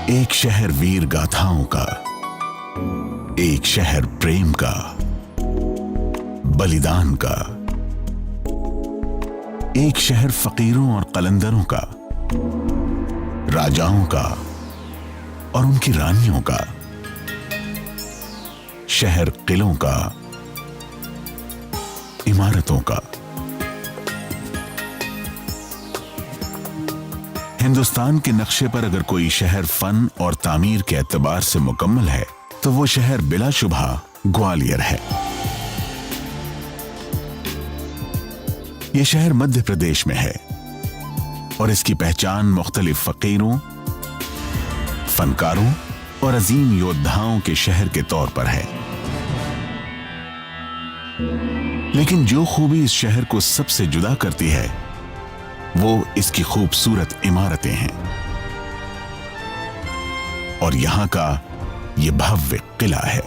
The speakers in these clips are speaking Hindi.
एक शहर वीर गाथाओं का, एक शहर प्रेम का, बलिदान का, एक शहर फकीरों और कलंदरों का, राजाओं का और उनकी रानियों का, शहर किलों का, इमारतों का। हिंदुस्तान के नक्शे पर अगर कोई शहर फन और तामीर के एतबार से मुकम्मल है तो वो शहर बिलाशुबहा ग्वालियर है। ये शहर मध्य प्रदेश में है और इसकी पहचान मुख्तलिफ फकीरों, फनकारों और अजीम योद्धाओं के शहर के तौर पर है। लेकिन जो खूबी इस शहर को सबसे जुदा करती है वो इसकी खूबसूरत इमारतें हैं और यहां का ये भव्य किला है।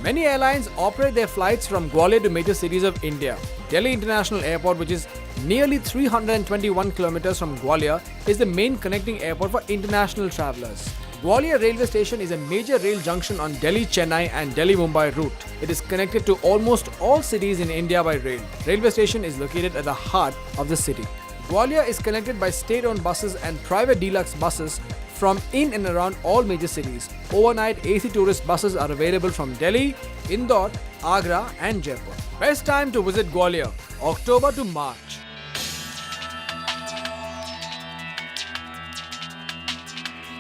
Many airlines operate their flights from Gwalior to major cities of India. Delhi International Airport, which is nearly 321 kilometers from Gwalior, is the main connecting airport for international travelers. Gwalior railway station is a major rail junction on Delhi-Chennai and Delhi-Mumbai route. It is connected to almost all cities in India by rail. Railway station is located at the heart of the city. Gwalior is connected by state-owned buses and private deluxe buses from in and around all major cities. Overnight AC tourist buses are available from Delhi, Indore, Agra and Jaipur. Best time to visit Gwalior, October to March.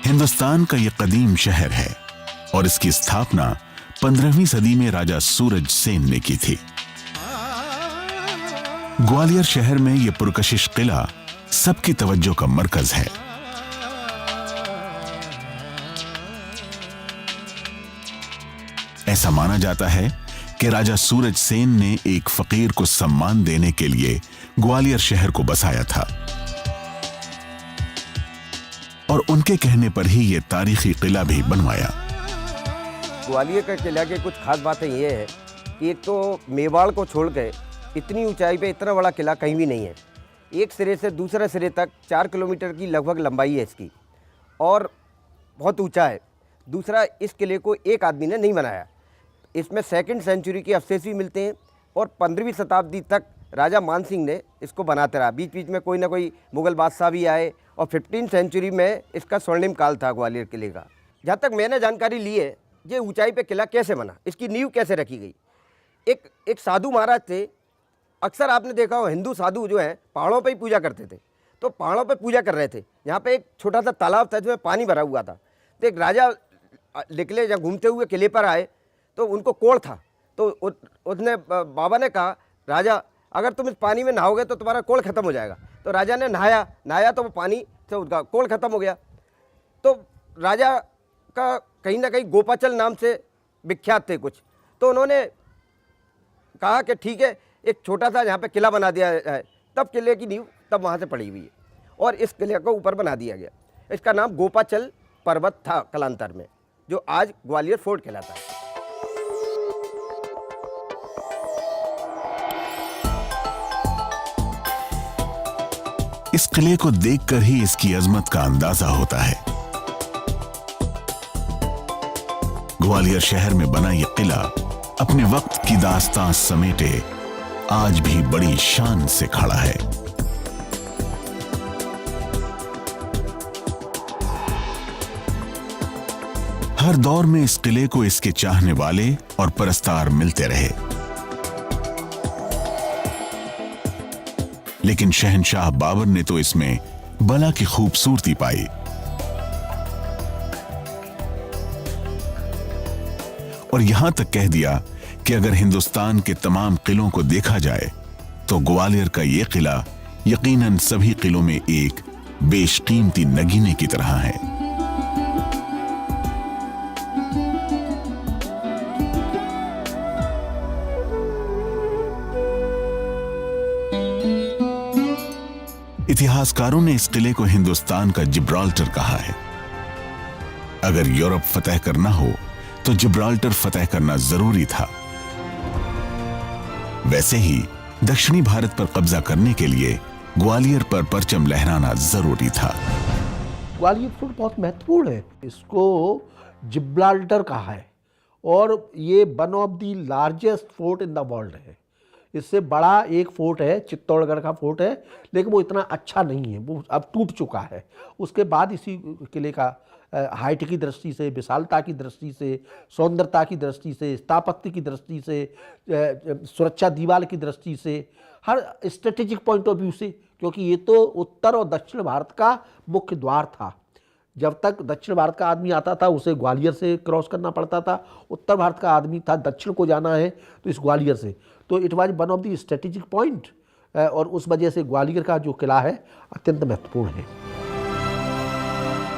Hindustan का ये कदीम शहर है और इसकी स्थापना 15वीं सदी में राजा सूरज सेन ने की थी। ग्वालियर शहर में ये पुरकशिश किला सबकी तवज्जो का मरकज है। ऐसा माना जाता है कि राजा सूरज सेन ने एक फकीर को सम्मान देने के लिए ग्वालियर शहर को बसाया था और उनके कहने पर ही यह तारीखी किला भी बनवाया। ग्वालियर का किला के कुछ खास बातें ये है कि एक तो मेवाड़ को छोड़ के इतनी ऊंचाई पे इतना बड़ा किला कहीं भी नहीं है। एक सिरे से दूसरे सिरे तक 4 किलोमीटर की लगभग लंबाई है इसकी और बहुत ऊंचा है। दूसरा, इस किले को एक आदमी ने नहीं बनाया। इसमें 2nd सेंचुरी के अवशेष भी मिलते हैं और 15वीं शताब्दी तक राजा मान सिंह ने इसको बनाते रहा। बीच बीच में कोई ना कोई मुग़ल बादशाह भी आए और 15वीं सेंचुरी में इसका स्वर्णिम काल था ग्वालियर किले का। जहाँ तक मैंने जानकारी ली है, ये ऊंचाई पे किला कैसे बना, इसकी नींव कैसे रखी गई। एक साधु महाराज थे, अक्सर आपने देखा हो हिंदू साधु जो हैं पहाड़ों पे ही पूजा करते थे। तो पहाड़ों पे पूजा कर रहे थे, यहाँ पे एक छोटा सा तालाब था जिसमें पानी भरा हुआ था। तो एक राजा निकले, जब घूमते हुए किले पर आए तो उनको कोढ़ था। तो उसने बाबा ने कहा, राजा अगर तुम इस पानी में नहाओगे तो तुम्हारा कोढ़ खत्म हो जाएगा। तो राजा ने नहाया तो वो पानी से उसका कोढ़ खत्म हो गया। तो राजा का कहीं ना कहीं गोपाचल नाम से विख्यात थे कुछ। तो उन्होंने कहा कि ठीक है, एक छोटा सा यहाँ पे किला बना दिया जाए। तब किले की नींव तब वहाँ से पड़ी हुई है और इस किले को ऊपर बना दिया गया। इसका नाम गोपाचल पर्वत था कालांतर में, जो आज ग्वालियर फोर्ट कहलाता है। इस किले को देखकर ही इसकी अजमत का अंदाजा होता है। ग्वालियर शहर में बना यह किला अपने वक्त की दास्तां समेटे आज भी बड़ी शान से खड़ा है। हर दौर में इस किले को इसके चाहने वाले और परस्तार मिलते रहे, लेकिन शहंशाह बाबर ने तो इसमें बला की खूबसूरती पाई। और यहां तक कह दिया कि अगर हिंदुस्तान के तमाम किलों को देखा जाए तो ग्वालियर का यह किला यकीनन सभी किलों में एक बेशकीमती नगीने की तरह है। इतिहासकारों ने इस किले को हिंदुस्तान का जिब्राल्टर कहा है। अगर यूरोप फतह करना हो तो जिब्राल्टर फतह करना जरूरी था। वैसे ही दक्षिणी भारत पर कब्जा करने के लिए ग्वालियर पर परचम लहराना जरूरी था। ग्वालियर फोर्ट बहुत महत्वपूर्ण है। इसको जिब्राल्टर कहा है और ये one of the largest fort in the world है। इससे बड़ा एक फोर्ट है, चित्तौड़गढ़ का फोर्ट है, लेकिन वो इतना अच्छा नहीं है, वो अब टूट चुका है। उसके बाद इसी किले का हाइट की दृष्टि से, विशालता की दृष्टि से, सौंदर्यता की दृष्टि से, स्थापत्य की दृष्टि से, सुरक्षा दीवार की दृष्टि से, हर स्ट्रेटेजिक पॉइंट ऑफ व्यू से, क्योंकि ये तो उत्तर और दक्षिण भारत का मुख्य द्वार था। जब तक दक्षिण भारत का आदमी आता था उसे ग्वालियर से क्रॉस करना पड़ता था, उत्तर भारत का आदमी था दक्षिण को जाना है तो इस ग्वालियर से, तो it was one of the strategic point, और उस वजह से ग्वालियर का जो किला है अत्यंत महत्वपूर्ण है।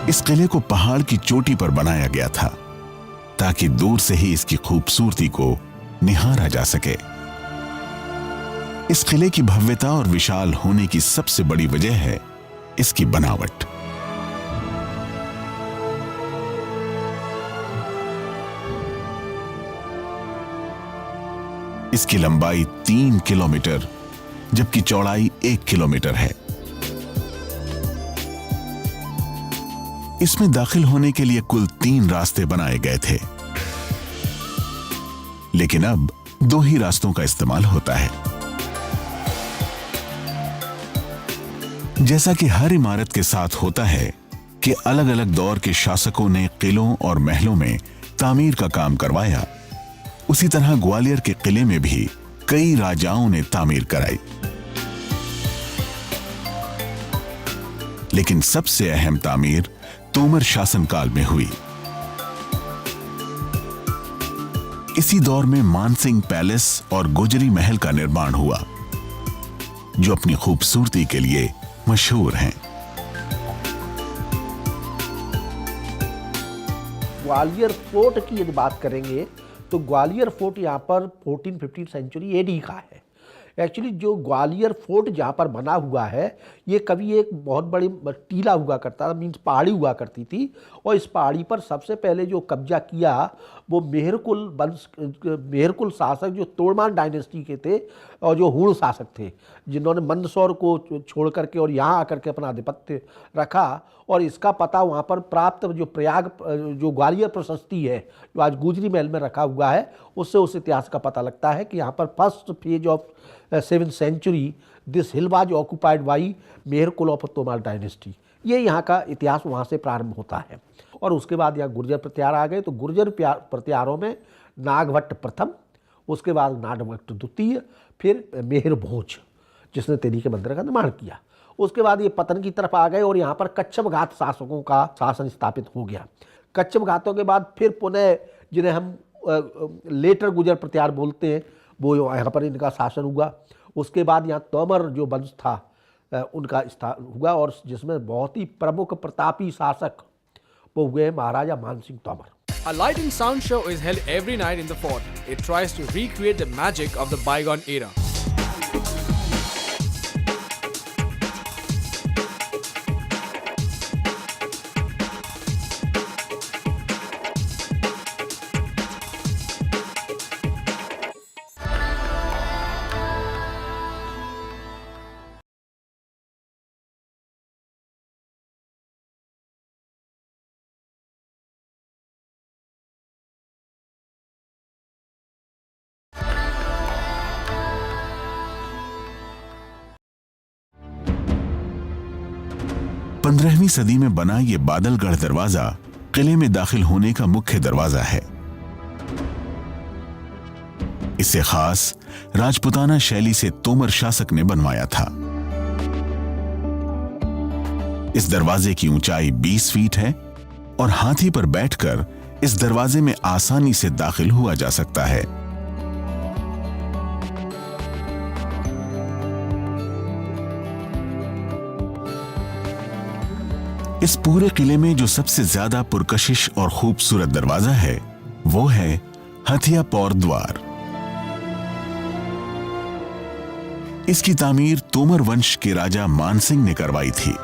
इस किले को पहाड़ की चोटी पर बनाया गया था ताकि दूर से ही इसकी खूबसूरती को निहारा जा सके। इस किले की भव्यता और विशाल होने की सबसे बड़ी वजह है इसकी बनावट। इसकी लंबाई 3 किलोमीटर जबकि चौड़ाई 1 किलोमीटर है। इसमें दाखिल होने के लिए कुल 3 रास्ते बनाए गए थे, लेकिन अब 2 ही रास्तों का इस्तेमाल होता है। जैसा कि हर इमारत के साथ होता है कि अलग अलग दौर के शासकों ने किलों और महलों में तामीर का काम करवाया, उसी तरह ग्वालियर के किले में भी कई राजाओं ने तामीर कराई। लेकिन सबसे अहम तामीर तोमर शासनकाल में हुई। इसी दौर में मानसिंह पैलेस और गुजरी महल का निर्माण हुआ, जो अपनी खूबसूरती के लिए मशहूर हैं। ग्वालियर फोर्ट की यदि बात करेंगे तो ग्वालियर फोर्ट यहाँ पर 14-15 सेंचुरी एडी का है। एक्चुअली जो ग्वालियर फोर्ट जहाँ पर बना हुआ है ये कभी एक बहुत बड़ी टीला हुआ करता था, मीन्स पहाड़ी हुआ करती थी, और इस पहाड़ी पर सबसे पहले जो कब्जा किया वो मेहरकुल शासक जो तोड़मान डायनेस्टी के थे और जो हूण शासक थे, जिन्होंने मंदसौर को छोड़ करके और यहाँ आकर के अपना आधिपत्य रखा। और इसका पता वहाँ पर प्राप्त जो प्रयाग जो ग्वालियर प्रशस्ति है जो आज गुजरी महल में रखा हुआ है, उससे उस इतिहास का पता लगता है कि यहाँ पर first phase of 7th century this hill was occupied by Mehrakul of Tomar dynasty. ये यहाँ का इतिहास वहाँ से प्रारंभ होता है। और उसके बाद यहाँ गुर्जर प्रत्यार आ गए, तो गुर्जर प्रत्यारों में नागभट्ट प्रथम, उसके बाद नागभट्ट द्वितीय, फिर मेहर भोज जिसने तेली के मंदिर का निर्माण किया। उसके बाद ये पतन की तरफ आ गए और यहाँ पर कच्छप घात शासकों का शासन स्थापित हो गया। कच्छप घातों के बाद फिर पुनः जिन्हें हम लेटर गुर्जर प्रत्यार बोलते हैं वो यहाँ पर इनका शासन हुआ। उसके बाद यहाँ तोमर जो वंश था उनका हुआ, और जिसमें बहुत ही प्रमुख प्रतापी शासक वो हुए महाराजा Mansingh Tomar. A light and sound show is held every night in the fort. It tries to recreate the magic of the bygone era. पंद्रहवीं सदी में बना ये बादलगढ़ दरवाजा किले में दाखिल होने का मुख्य दरवाजा है। इसे खास राजपुताना शैली से तोमर शासक ने बनवाया था। इस दरवाजे की ऊंचाई 20 फीट है और हाथी पर बैठकर इस दरवाजे में आसानी से दाखिल हुआ जा सकता है। इस पूरे किले में जो सबसे ज्यादा पुरकशिश और खूबसूरत दरवाजा है वो है हथिया पौर द्वार। इसकी तामीर तोमर वंश के राजा मानसिंह ने करवाई थी।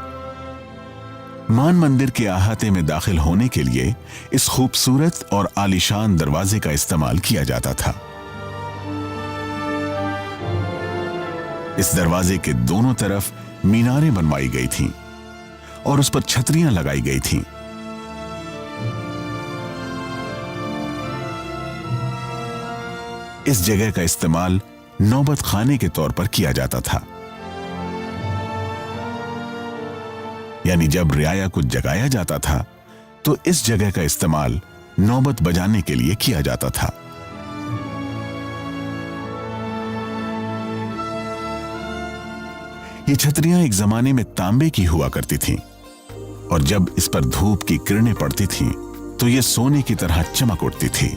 मान मंदिर के अहाते में दाखिल होने के लिए इस खूबसूरत और आलीशान दरवाजे का इस्तेमाल किया जाता था। इस दरवाजे के दोनों तरफ मीनारें बनवाई गई थीं और उस पर छतरियां लगाई गई थीं। इस जगह का इस्तेमाल नौबत खाने के तौर पर किया जाता था, यानी जब रियाया को जगाया जाता था तो इस जगह का इस्तेमाल नौबत बजाने के लिए किया जाता था। ये छतरियां एक जमाने में तांबे की हुआ करती थीं और जब इस पर धूप की किरणें पड़ती थीं तो ये सोने की तरह चमक उठती थी।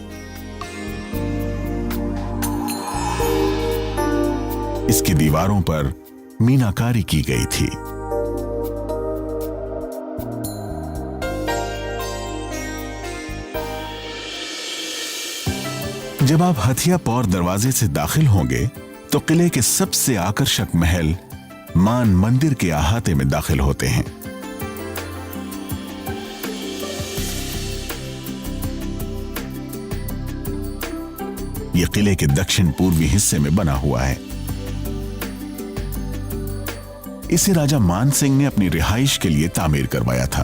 इसकी दीवारों पर मीनाकारी की गई थी। जब आप हथिया पौर दरवाजे से दाखिल होंगे तो किले के सबसे आकर्षक महल मान मंदिर के अहाते में दाखिल होते हैं। यह किले के दक्षिण पूर्वी हिस्से में बना हुआ है। इसे राजा मान सिंह ने अपनी रिहाइश के लिए तामीर करवाया था।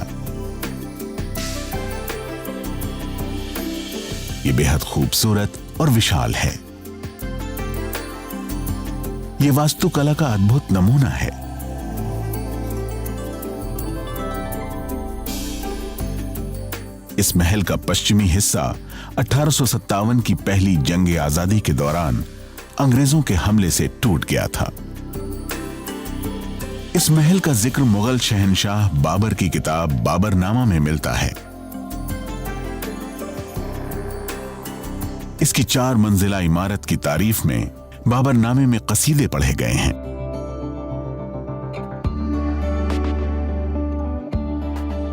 यह बेहद खूबसूरत और विशाल है। यह वास्तुकला का अद्भुत नमूना है। इस महल का पश्चिमी हिस्सा 1857 की पहली जंग आजादी के दौरान अंग्रेजों के हमले से टूट गया था। इस महल का जिक्र मुगल शहंशाह बाबर की किताब बाबरनामा में मिलता है। इसकी 4 मंजिला इमारत की तारीफ में बाबरनामे में कसीदे पढ़े गए हैं।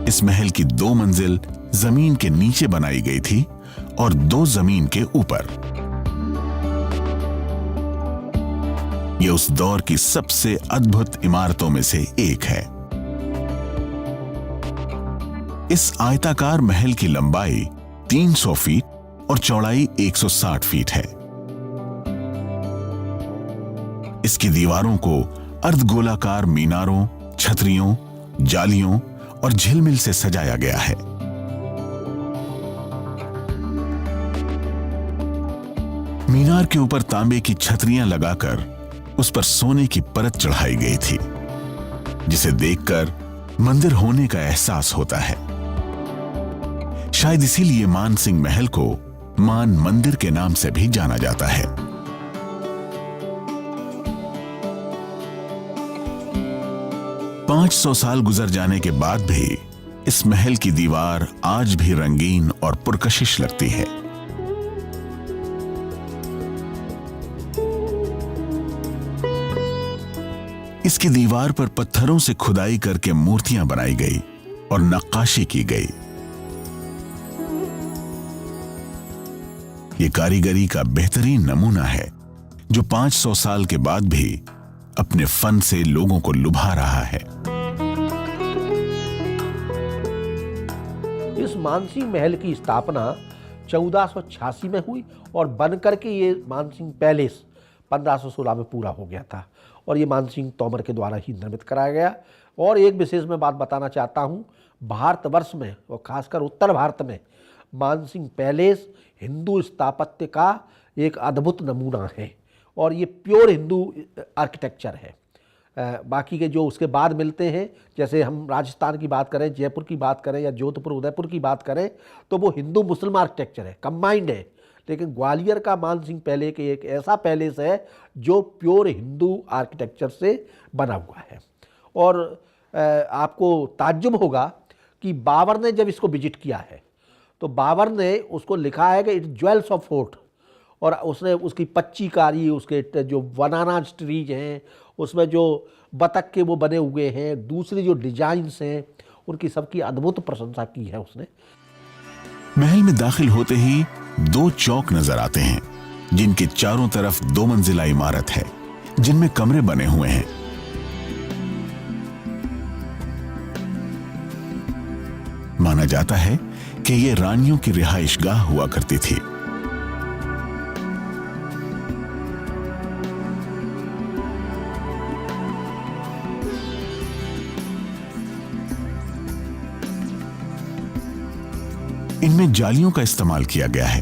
इस महल की 2 मंजिल जमीन के नीचे बनाई गई थी और 2 जमीन के ऊपर। यह उस दौर की सबसे अद्भुत इमारतों में से एक है। इस आयताकार महल की लंबाई 300 फीट और चौड़ाई 160 फीट है। इसकी दीवारों को अर्धगोलाकार मीनारों, छतरियों, जालियों और झिलमिल से सजाया गया है। मीनार के ऊपर तांबे की छतरियां लगाकर उस पर सोने की परत चढ़ाई गई थी, जिसे देखकर मंदिर होने का एहसास होता है। शायद इसीलिए मान सिंह महल को मान मंदिर के नाम से भी जाना जाता है। पांच 500 साल गुजर जाने के बाद भी इस महल की दीवार आज भी रंगीन और पुरकशिश लगती है। इसकी दीवार पर पत्थरों से खुदाई करके मूर्तियां बनाई गई और नक्काशी की गई। यह कारीगरी का बेहतरीन नमूना है जो 500 साल के बाद भी अपने फन से लोगों को लुभा रहा है। इस मानसिंह महल की स्थापना 1486 में हुई और बनकर के ये मानसिंह पैलेस 1516 में पूरा हो गया था और ये मानसिंह तोमर के द्वारा ही निर्मित कराया गया। और एक विशेष मैं बात बताना चाहता हूँ, भारतवर्ष में और खासकर उत्तर भारत में मानसिंह पैलेस हिंदू स्थापत्य का एक अद्भुत नमूना है और ये प्योर हिंदू आर्किटेक्चर है। बाकी के जो उसके बाद मिलते हैं, जैसे हम राजस्थान की बात करें, जयपुर की बात करें या जोधपुर उदयपुर की बात करें, तो वो हिंदू मुस्लिम आर्किटेक्चर है, कंबाइंड है। लेकिन ग्वालियर का मानसिंह पैलेस एक ऐसा पैलेस है जो प्योर हिंदू आर्किटेक्चर से बना हुआ है। और आपको ताज्जुब होगा कि बाबर ने जब इसको विजिट किया है तो बाबर ने उसको लिखा है कि इट्स ज्वेल्स ऑफ फोर्ट, और उसने उसकी पच्चीकारी, उसके जो बनाना ट्रीज हैं, उसमें जो बतख के वो बने हुए हैं, दूसरी जो डिजाइन्स हैं, उनकी सबकी अद्भुत प्रशंसा की है उसने। महल में दाखिल होते ही 2 चौक नजर आते हैं जिनके चारों तरफ 2 मंजिला इमारत है जिनमें कमरे बने हुए हैं। माना जाता है कि ये रानियों की रिहाइशगाह हुआ करती थी। इनमें जालियों का इस्तेमाल किया गया है।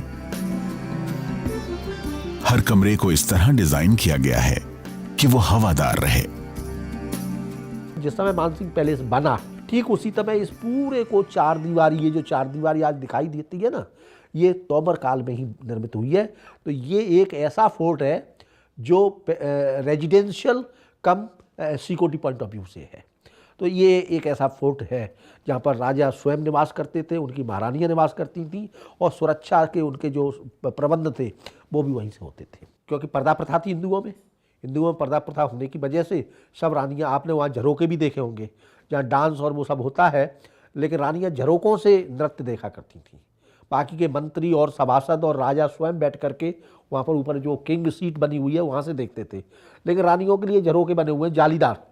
हर कमरे को इस तरह डिजाइन किया गया है कि वो हवादार रहे। जिस समय मानसिंह पैलेस बना, ठीक उसी समय इस पूरे को चार दीवारी, ये जो चार दीवारी आज दिखाई देती है ना, ये तोमर काल में ही निर्मित हुई है। तो ये एक ऐसा फोर्ट है जो residential come security point of view से है। तो ये एक ऐसा फोर्ट है जहाँ पर राजा स्वयं निवास करते थे, उनकी महारानियाँ निवास करती थीं, और सुरक्षा के उनके जो प्रबंध थे वो भी वहीं से होते थे। क्योंकि पर्दा प्रथा थी हिंदुओं में पर्दा प्रथा होने की वजह से सब रानियाँ, आपने वहाँ झरोके भी देखे होंगे जहाँ डांस और वो सब होता है, लेकिन रानियाँ झरोकों से नृत्य देखा करती थीं। बाकी के मंत्री और सभासद और राजा स्वयं बैठ करके वहाँ पर ऊपर जो किंग सीट बनी हुई है वहाँ से देखते थे। लेकिन रानियों के लिए झरोके बने हुए हैं जालीदार,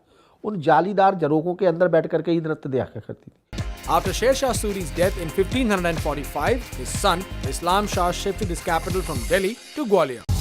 उन जालीदार झरोकों के अंदर बैठ करके ही नृत्य देखा करती थी। After Sher Shah Suri's death in 1545, his son Islam Shah shifted his capital from Delhi to Gwalior.